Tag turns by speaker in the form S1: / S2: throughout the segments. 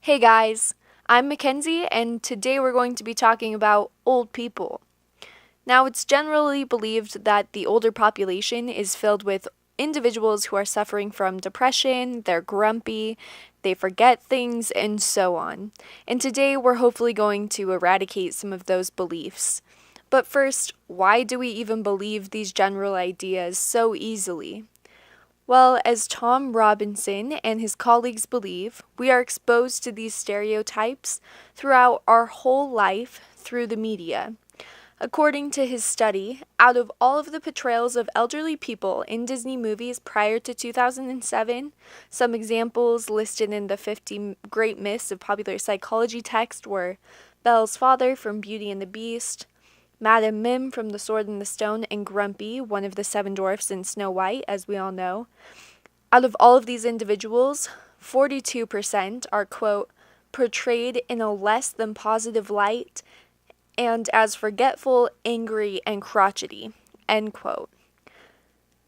S1: Hey guys, I'm Mackenzie, and today we're going to be talking about old people. Now, it's generally believed that the older population is filled with individuals who are suffering from depression, they're grumpy, they forget things, and so on. And today we're hopefully going to eradicate some of those beliefs. But first, why do we even believe these general ideas so easily? Well, as Tom Robinson and his colleagues believe, we are exposed to these stereotypes throughout our whole life through the media. According to his study, out of all of the portrayals of elderly people in Disney movies prior to 2007, some examples listed in the 50 Great Myths of Popular Psychology text were Belle's father from Beauty and the Beast, Madame Mim from The Sword and the Stone, and Grumpy, one of the seven dwarfs in Snow White, as we all know. Out of all of these individuals, 42% are, quote, portrayed in a less than positive light and as forgetful, angry, and crotchety, end quote.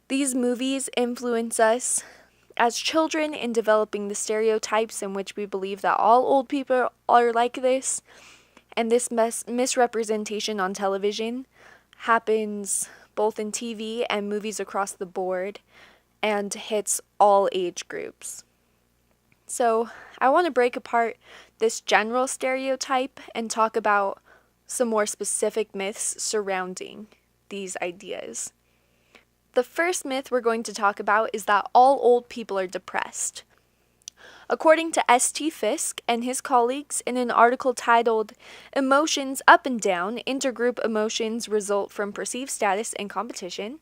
S1: These movies influence us as children in developing the stereotypes in which we believe that all old people are like this, and this misrepresentation on television happens both in TV and movies across the board and hits all age groups. So, I want to break apart this general stereotype and talk about some more specific myths surrounding these ideas. The first myth we're going to talk about is that all old people are depressed. According to S.T. Fisk and his colleagues in an article titled Emotions Up and Down, Intergroup Emotions Result from Perceived Status and Competition,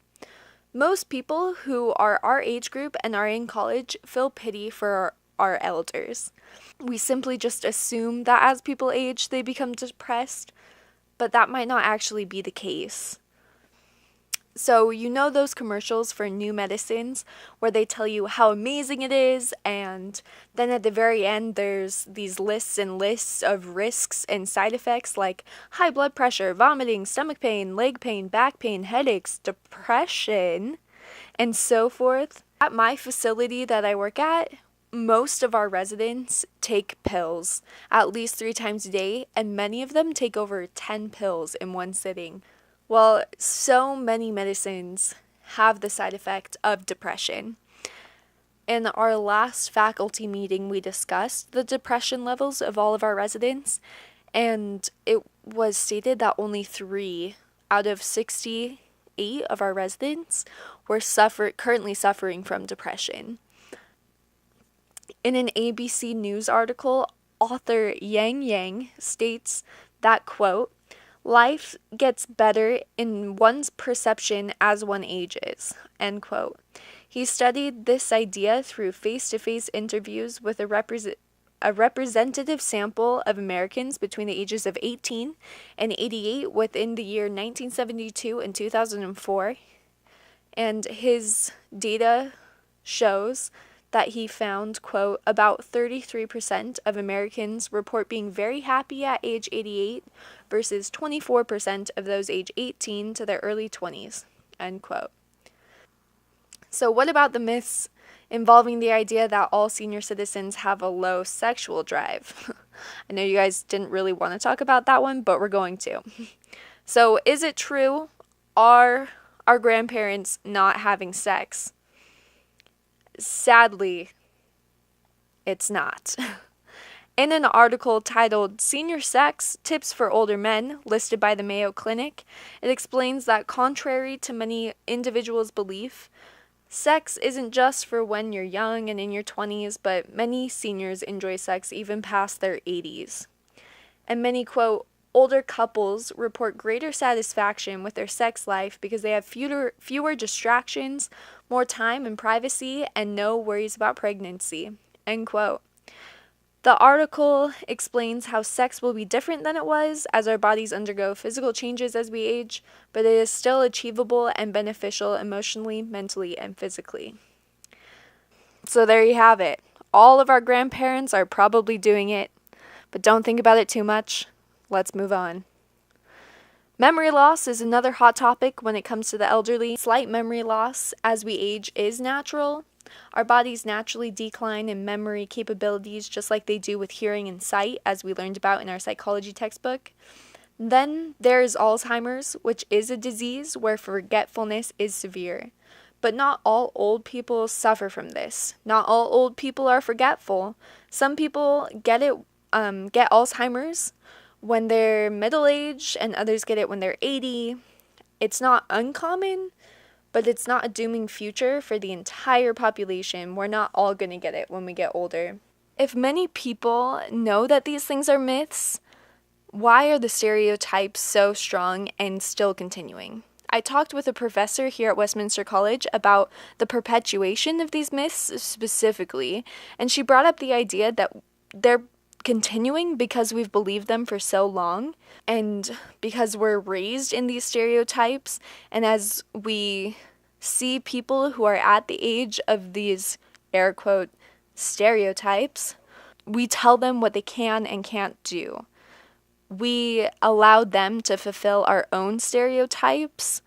S1: most people who are our age group and are in college feel pity for our elders. We simply just assume that as people age, they become depressed, but that might not actually be the case. So, you know those commercials for new medicines where they tell you how amazing it is, and then at the very end there's these lists and lists of risks and side effects like high blood pressure, vomiting, stomach pain, leg pain, back pain, headaches, depression, and so forth. At my facility that I work at, most of our residents take pills at least 3 times a day, and many of them take over 10 pills in one sitting. Well, so many medicines have the side effect of depression. In our last faculty meeting, we discussed the depression levels of all of our residents, and it was stated that only 3 out of 68 of our residents were currently suffering from depression. In an ABC News article, author Yang states that, quote, life gets better in one's perception as one ages, end quote. He studied this idea through face-to-face interviews with a representative sample of Americans between the ages of 18 and 88 within the year 1972 and 2004. And his data shows that he found, quote, about 33% of Americans report being very happy at age 88 versus 24% of those age 18 to their early 20s, end quote. So what about the myths involving the idea that all senior citizens have a low sexual drive? I know you guys didn't really want to talk about that one, but we're going to. So is it true? Are our grandparents not having sex? Sadly, it's not. In an article titled Senior Sex Tips for Older Men, listed by the Mayo Clinic, it explains that contrary to many individuals' belief, sex isn't just for when you're young and in your 20s, but many seniors enjoy sex even past their 80s. And many, quote, older couples report greater satisfaction with their sex life because they have fewer distractions, more time and privacy, and no worries about pregnancy, end quote. The article explains how sex will be different than it was as our bodies undergo physical changes as we age, but it is still achievable and beneficial emotionally, mentally, and physically. So there you have it. All of our grandparents are probably doing it, but don't think about it too much. Let's move on. Memory loss is another hot topic when it comes to the elderly. Slight memory loss as we age is natural, Our bodies naturally decline in memory capabilities just like they do with hearing and sight, as we learned about in our psychology textbook. Then there is Alzheimer's, which is a disease where forgetfulness is severe. But not all old people suffer from this. Not all old people are forgetful. Some people get Alzheimer's when they're middle aged, and others get it when they're 80. It's not uncommon, but it's not a dooming future for the entire population. We're not all going to get it when we get older. If many people know that these things are myths, why are the stereotypes so strong and still continuing? I talked with a professor here at Westminster College about the perpetuation of these myths specifically, and she brought up the idea that they're continuing because we've believed them for so long and because we're raised in these stereotypes, and as we see people who are at the age of these air quote stereotypes, we tell them what they can and can't do. We allowed them to fulfill our own stereotypes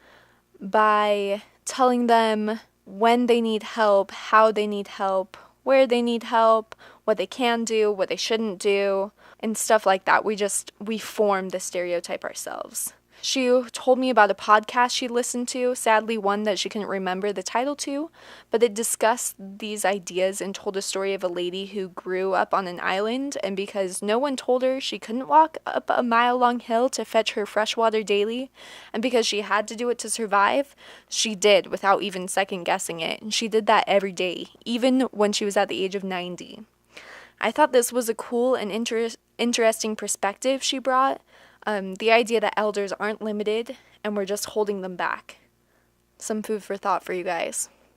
S1: by telling them when they need help, how they need help, where they need help, what they can do, what they shouldn't do, and stuff like that. We form the stereotype ourselves. She told me about a podcast she listened to, sadly one that she couldn't remember the title to, but it discussed these ideas and told a story of a lady who grew up on an island, and because no one told her she couldn't walk up a mile-long hill to fetch her fresh water daily, and because she had to do it to survive, she did without even second-guessing it, and she did that every day, even when she was at the age of 90. I thought this was a cool and interesting perspective she brought. The idea that elders aren't limited and we're just holding them back. Some food for thought for you guys.